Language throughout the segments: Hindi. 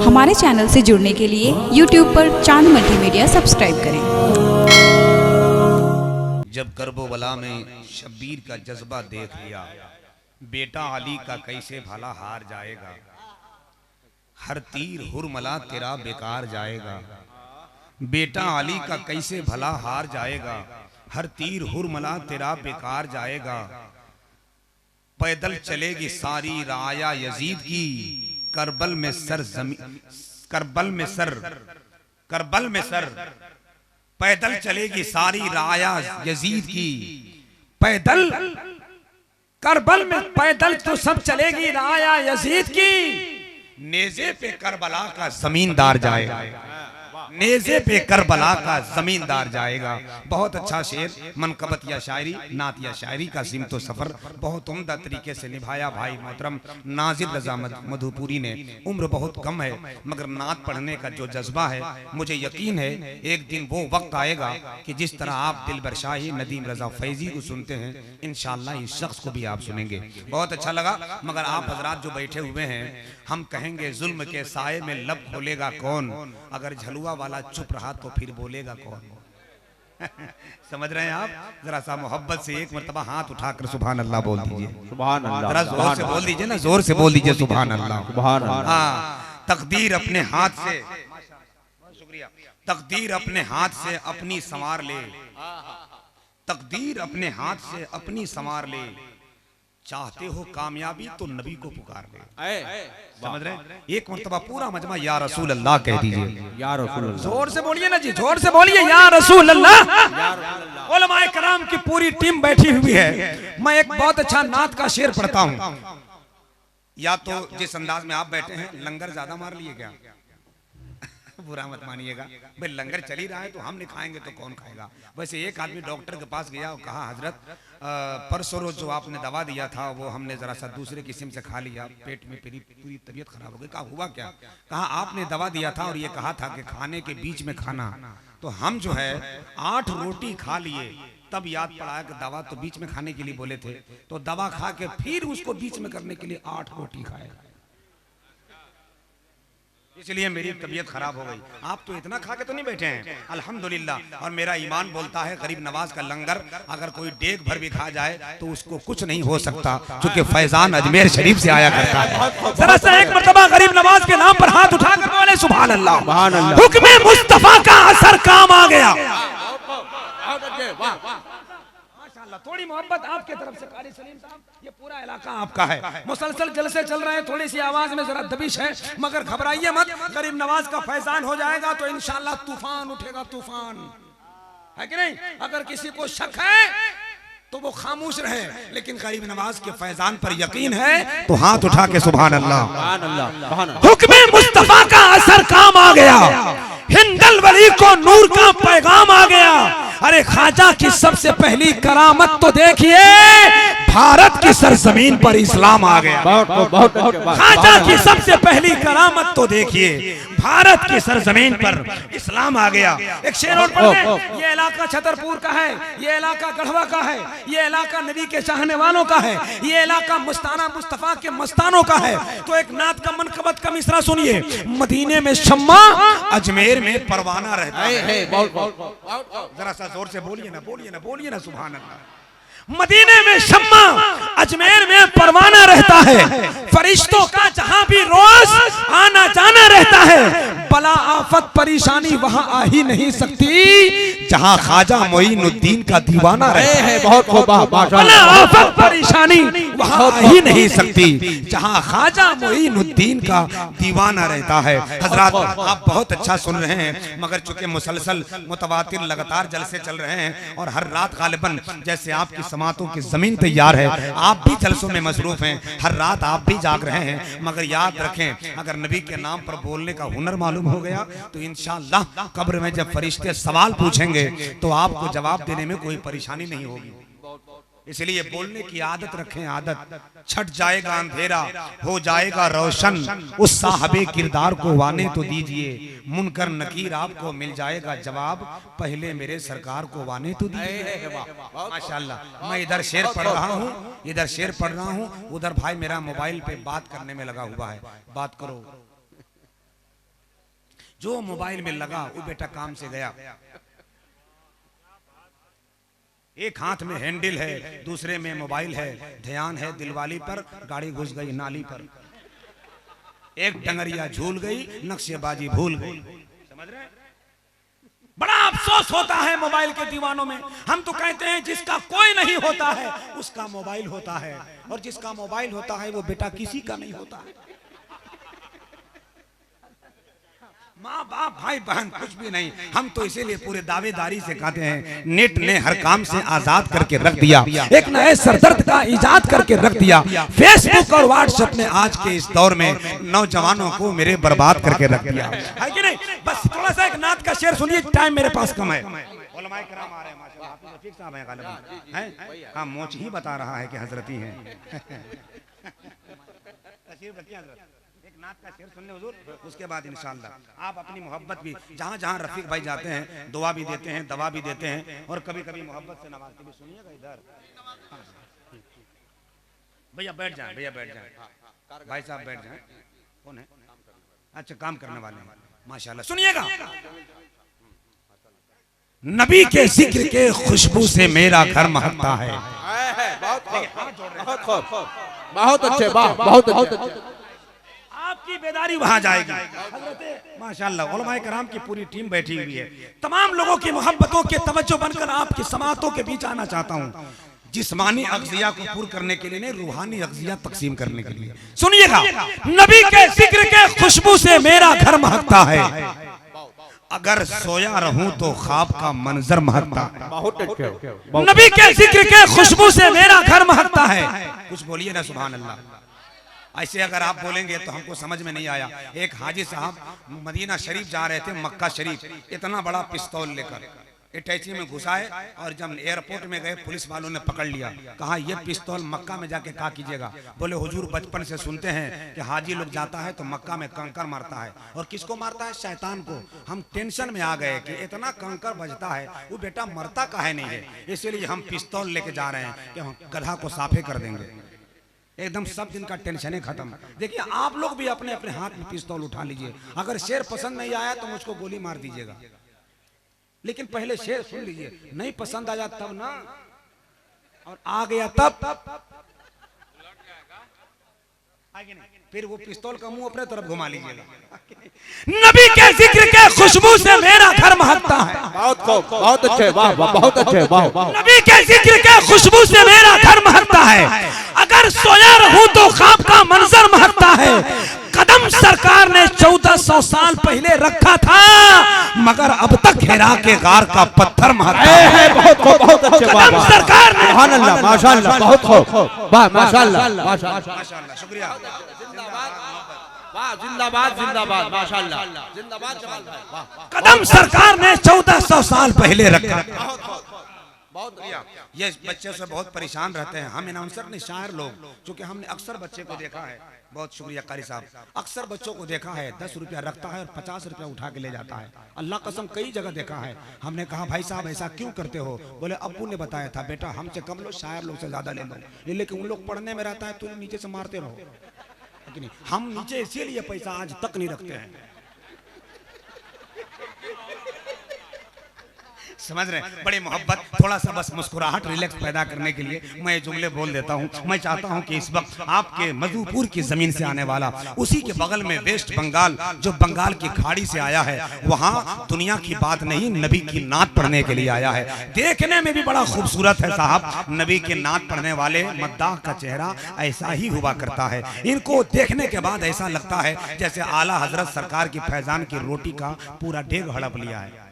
हमारे चैनल से जुड़ने के लिए YouTube पर चांद मल्टीमीडिया सब्सक्राइब करें। जब करबला में शब्बीर का जज्बा देख लिया, बेटा अली का कैसे भला हार जाएगा। हर तीर हुरमला तेरा बेकार जाएगा। बेटा अली का कैसे भला हार जाएगा। हर तीर हुरमला तेरा बेकार जाएगा। पैदल चलेगी सारी राया यजीद की, करबल में सर पैदल चलेगी सारी राया यजीद की। पैदल करबल में पैदल तो सब चलेगी राया यजीद की। नेज़े पे करबला का जमींदार जाएगा। नेज़े पे करबला का जमींदार जाएगा। बहुत अच्छा शेर, मनकबत या शायरी, नात या शायरी का सिमतो सफर बहुत उम्दा तरीके से निभाया भाई मोहतरम नाजिर रजा मधुपुरी ने। उम्र बहुत कम है मगर नात पढ़ने का जो जज्बा है, मुझे यकीन है एक दिन वो वक्त आएगा कि जिस तरह आप दिलबर शाही नदीम रजा फैजी को सुनते हैं, इंशाअल्लाह इस शख्स को भी आप सुनेंगे। बहुत अच्छा लगा। मगर आप हजरात जो बैठे हुए हैं, हम कहेंगे जुल्म के साए में लब खोलेगा कौन। अगर झलुआ वाला चुप रहा तो फिर बोलेगा कौन। समझ रहे हैं आप? जरा सा मोहब्बत से एक मर्तबा हाथ उठाकर सुभान अल्लाह बोल दीजिए। सुभान अल्लाह। जरा जोर से बोल दीजिए ना, जोर से बोल दीजिए सुभान अल्लाह। सुभान अल्लाह। हाँ, तकदीर अपने हाथ से, शुक्रिया, तकदीर अपने हाथ से अपनी संवार ले। तकदीर अपने हाथ से अपनी संवार ले। चाहते हो कामयाबी तो नबी को पुकार ले। समझ रहे हैं? एक मर्तबा पूरा मजमा या रसूल अल्लाह कह दीजिए। या रसूल अल्लाह। जोर से बोलिए ना जी, जोर से बोलिए या रसूल अल्लाह। उलमाए कराम की पूरी टीम बैठी हुई है। मैं एक बहुत अच्छा नात का शेर पढ़ता हूँ। या तो जिस अंदाज में आप बैठे हैं, लंगर ज्यादा मार लिए क्या? बुरा मत मानिएगा भाई, लंगर चल ही रहा है तो हम नहीं खाएंगे तो कौन खाएगा। वैसे एक आदमी डॉक्टर के पास गया और कहा, हजरत परसों रोज जो आपने दवा दिया था वो हमने जरा सा दूसरे किस्म से खा लिया, पेट में पूरी तबीयत खराब हो गई। कहा हुआ क्या? कहा आपने दवा दिया था और ये कहा था कि खाने के बीच में खाना, तो हम जो है 8 रोटी खा लिए, तब याद पड़ा कि दवा तो बीच में खाने के लिए बोले थे, तो दवा खा के फिर उसको बीच में करने के लिए 8 रोटी खाए, इसलिए मेरी तबीयत खराब हो गई। आप तो इतना खा के तो नहीं बैठे हैं, अल्हम्दुलिल्लाह। और मेरा ईमान बोलता है गरीब नवाज का लंगर अगर कोई डेग भर भी खा जाए तो उसको कुछ नहीं हो सकता, क्योंकि फैजान अजमेर शरीफ से आया करता है। जरा सा एक मर्तबा गरीब नवाज के नाम पर हाथ उठाकर बोले सुभान अल्लाह। सुभान अल्लाह। हुक्म मुस्तफा का असर काम आ गया। थोड़ी मोहब्बत आपके तरफ से कारी सलीम साहब, ये पूरा इलाका आपका है। मुसलसल जलसे चल रहे हैं, थोड़ी सी आवाज में जरा दबिश है, मगर घबराइए मत। गरीब नवाज का फैजान हो जाएगा तो इंशाअल्लाह तूफान उठेगा, तूफान है कि नहीं? अगर किसी को शक है तो वो खामोश रहे, लेकिन गरीब नवाज के फैजान पर यकीन है तो हाथ उठा के सुभान अल्लाह। हुक्म मुस्तफा का असर काम आ गया, हिंदल वली को नूर का पैगाम आ गया। अरे ख्वाजा की सबसे पहली करामत तो देखिए, भारत की सरजमीन पर इस्लाम आ गया। ख्वाजा की सबसे पहली करामत तो देखिए, भारत की सरजमीन पर इस्लाम आ गया। एक शेर और पढ़ लें। ये इलाका छतरपुर का है, ये इलाका गढ़वा का है, ये इलाका नबी के चाहने वालों का है, ये इलाका मुस्ताना मुस्तफा के मस्तानों का है। तो एक नात का मनकबत का मिसरा सुनिए। मदीने में शम्मा, अजमेर में परवाना रहता है। जरा सा जोर से बोलिए ना, बोलिए ना, बोलिए ना सुभान अल्लाह। मदीने में शम्मा, अजमेर में परवाना रहता है। फरिश्तों का जहां भी रोज आना जाना रहता है। बला आफत परेशानी वहां आ ही नहीं सकती जहां ख्वाजा मोइनुद्दीन का दीवाना रहता है। बला आफत परेशानी वहां आ ही नहीं सकती जहां ख्वाजा मोइनुद्दीन का दीवाना रहता है। हजरात आप बहुत अच्छा सुन रहे हैं, मगर चूंकि मुसलसल मुतवातिर लगातार जलसे चल रहे हैं और हर रात गालिबन जैसे आपकी समातों की जमीन तैयार है, आप भी जलसों में मसरूफ हैं, हर रात आप भी जाग रहे हैं। मगर याद रखें, अगर नबी के नाम पर बोलने का हुनर मालूम हो गया तो इंशाअल्लाह कब्र में जब फरिश्ते सवाल पूछेंगे तो आपको जवाब देने में कोई परेशानी नहीं होगी। इसलिए बोलने की आदत रखें, आदत। छट जाएगा अंधेरा, हो जाएगा रोशन, उस साहबे किरदार को वाने तो दीजिए। मुनकर नकीर आपको मिल जाएगा जवाब, पहले मेरे सरकार को वाने तो दीजिए। माशाल्लाह। मैं इधर शेर पढ़ रहा हूँ, इधर शेर पढ़ रहा हूँ, उधर भाई मेरा मोबाइल पे बात करने में लगा हुआ है। बात करो। जो मोबाइल में लगा वो बेटा काम से गया। एक हाथ में हैंडल है, दूसरे में मोबाइल है, ध्यान है दिलवाली पर, गाड़ी घुस गई नाली पर। एक डंगरिया झूल गई, नक्शेबाजी भूल गई। समझ रहे हैं? बड़ा अफसोस होता है मोबाइल के दीवानों में। हम तो कहते हैं जिसका कोई नहीं होता है उसका मोबाइल होता है, और जिसका मोबाइल होता है वो बेटा किसी का नहीं होता है। माँ बाप भाई बहन कुछ भी नहीं। हम तो इसीलिए पूरे दावेदारी से कहते हैं नेट ने हर काम से आजाद करके रख दिया, एक नए सरदर्द का इजाद करके रख दिया। फेसबुक और व्हाट्सएप ने आज के इस दौर में नौजवानों को मेरे बर्बाद करके रख दिया है कि नहीं। बस थोड़ा सा एक नात का शेर सुनिए, टाइम मेरे पास कम है। उलमाए किराम आ रहे हैं माशाल्लाह, आप रफीक साहब हैं गालिबन हैं। हाँ मोच ही बता रहा है कि हजरती हैं। तशरीफ रखिए हजरत, नात का शेर सुनने हुजूर, उसके बाद इंशाअल्लाह आप अपनी मोहब्बत भी जहाँ जहाँ रफीक भाई जाते हैं दुआ भी देते हैं, दवा भी देते हैं, और कभी कभी मोहब्बत से नवाजते भी। सुनिएगा इधर भैया बैठ जाएं, भैया बैठ जाएं, भाई साहब बैठ जाएं। कौन है? अच्छा काम करने वाले हैं माशाल्लाह। सुनिएगा, नबी के जिक्र के खुशबू से मेरा घर महकता है। बहुत अच्छे, बहुत अच्छे। आपकी बेदारी वहां जाएगी माशाल्लाह। उलमाए कराम की पूरी टीम बैठी हुई है। तमाम लोगों की मोहब्बतों के तवज्जो बनकर आपकी समातों के बीच आना चाहता हूं, जिस्मानी अग़ज़िया को पूरा करने के लिए नहीं, रूहानी अग़ज़िया तकसीम करने के लिए। सुनिएगा, नबी के जिक्र के खुशबू से मेरा घर महकता है, अगर सोया रहूं तो ख्वाब का मंजर महकता है। बहुत अच्छे। नबी के जिक्र के खुशबू से मेरा घर महकता है। कुछ बोलिए ना सुभान अल्लाह। ऐसे अगर आप बोलेंगे तो हमको समझ में नहीं आया। एक हाजी साहब मदीना शरीफ जा रहे थे, मक्का शरीफ, इतना बड़ा पिस्तौल लेकर अटैची में घुसाए, और जब एयरपोर्ट में गए पुलिस वालों ने पकड़ लिया। कहा ये पिस्तौल मक्का में जाके क्या कीजिएगा? बोले हुजूर बचपन से सुनते हैं कि हाजी लोग जाता है तो मक्का में कंकर मारता है। और किसको मारता है? शैतान को। हम टेंशन में आ गए कि इतना कंकर बजता है, वो बेटा मरता काहे नहीं है, इसीलिए हम पिस्तौल लेके जा रहे हैं कि हम गधा को साफे कर देंगे। एकदम सब दिन का टेंशन है खत्म। देखिए आप लोग भी अपने अपने हाथ में पिस्तौल उठा लीजिए। अगर शेर पसंद नहीं आया तो मुझको गोली मार दीजिएगा, लेकिन पहले शेर सुन लीजिए। नहीं पसंद आया तब ना, और आ गया तब फिर वो पिस्तौल का मुंह अपने तरफ घुमा लीजिएगा। नबी के जिक्र के खुशबू से मेरा घर महकता है। बहुत अच्छे, वाह वाह, बहुत अच्छे, वाह वाह। नबी के जिक्र के खुशबू से मेरा घर महकता है, अगर सोया रहूं तो ख्वाब का मंजर महकता है। कदम सरकार ने 1400 साल पहले रखा था, मगर अब तक हिरा के गार का पत्थर महकता है। बहुत अच्छे, कदम सरकार ने, सुभान अल्लाह, माशाअल्लाह, बहुत खूब, वाह माशाअल्लाह, माशाअल्लाह, शुक्रिया। वाह, जिंदाबाद जिंदाबाद, माशाअल्लाह, जिंदाबाद जमाल भाई, वाह। कदम सरकार ने 1400 साल पहले रखा। बहुत ये बच्चे से बहुत परेशान रहते हैं। हम अनाउंसर नहीं, शायर लोग, क्योंकि हमने अक्सर बच्चे को देखा है। बहुत शुक्रिया कारी साहब। अक्सर बच्चों को देखा है 10 रुपया रखता है और 50 रुपया उठा के ले जाता है। अल्लाह कसम कई जगह देखा है। हमने कहा भाई साहब ऐसा क्यों करते हो? बोले अब्बू ने बताया था बेटा हमसे कम लो, शायर लोग से ज्यादा ले लो, लेकिन उन लोग पढ़ने में रहता है तो नीचे से मारते रहो। लेकिन हम नीचे इसीलिए पैसा आज तक नहीं रखते हैं। समझ रहे हैं? बड़ी मोहब्बत, थोड़ा सा बस मुस्कुराहट, रिलैक्स पैदा करने के लिए मैं जुमले बोल देता हूँ। मैं चाहता हूँ कि इस वक्त आपके मधुपुर की जमीन से आने वाला, उसी के बगल में वेस्ट बंगाल, जो बंगाल की खाड़ी से आया है, वहाँ दुनिया की बात नहीं नबी की नात पढ़ने के लिए आया है। देखने में भी बड़ा खूबसूरत है साहब। नबी के नात पढ़ने वाले मद्दाह का चेहरा ऐसा ही हुआ करता है। इनको देखने के बाद ऐसा लगता है जैसे आला हजरत सरकार की फैजान की रोटी का पूरा डेग हड़प लिया है।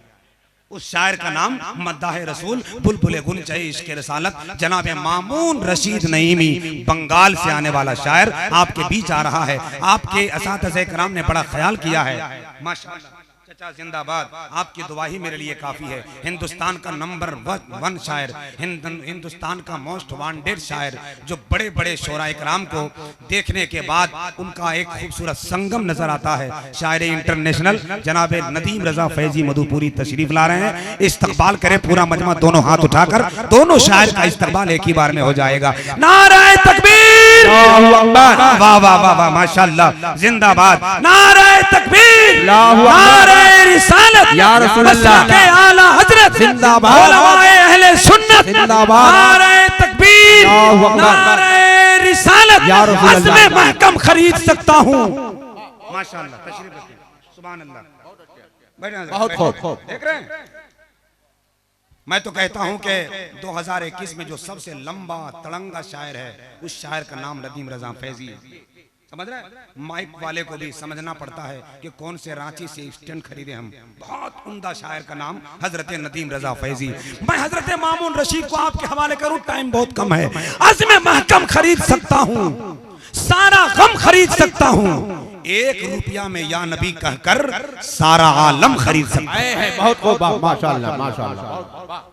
उस शायर का नाम मद्दाह रसूल बुलबुल गुन चाहिए इश्क़ रसालत जनाब मामून रशीद नईमी, बंगाल से आने वाला शायर आपके बीच आ रहा है। आपके असातिज़े कराम ने बड़ा ख्याल किया है। माशाअल्लाह चचा जिंदाबाद, आपकी दुआ ही मेरे लिए काफी है। हिंदुस्तान का नंबर 1 शायर, हिंदुस्तान का मोस्ट वांटेड शायर, जो बड़े बड़े शोरा इकराम को देखने के बाद उनका एक खूबसूरत संगम नजर आता है। शायर इंटरनेशनल जनाब नदीम रजा फैजी मधुपुरी तशरीफ ला रहे हैं। इस्तकबाल करें पूरा मजमा, दोनों हाथ उठाकर। दोनों शायर का इस्तकबाल एक ही बार में हो जाएगा। नारे तकबीर, वाह वाह वाह वाह, माशाअल्लाह, जिंदाबाद। नारे तकबीर, नारे रिसालत या रसूल अल्लाह के आला हजरत जिंदाबाद उलमाए अहले सुन्नत जिंदाबाद नारे तकबीर अल्लाहु अकबर नारे रिसालत या रसूल अल्लाह अज़्म महकम खरीद सकता हूँ। माशाअल्लाह तशरीफ रखिए। सुभान अल्लाह। बहुत खूब। देख रहे हैं, मैं तो कहता हूं कि 2021 में जो सबसे लंबा तड़ंगा शायर है उस शायर का नाम नदीम रजा फैजी है। समझ रहे हैं? माइक वाले को भी समझना पड़ता है कि कौन से रांची से स्टैंड खरीदे हम। बहुत उम्दा शायर का नाम हजरत नदीम रजा फैजी। मैं हजरत मामून रशीद को आपके हवाले करूं, टाइम बहुत कम है। अज़्म महकम खरीद सकता हूं, सारा गम खरीद सकता हूं, 1 रुपया में या नबी कहकर सारा आलम खरीद सकता है। बहुत खूब माशाअल्लाह माशाअल्लाह।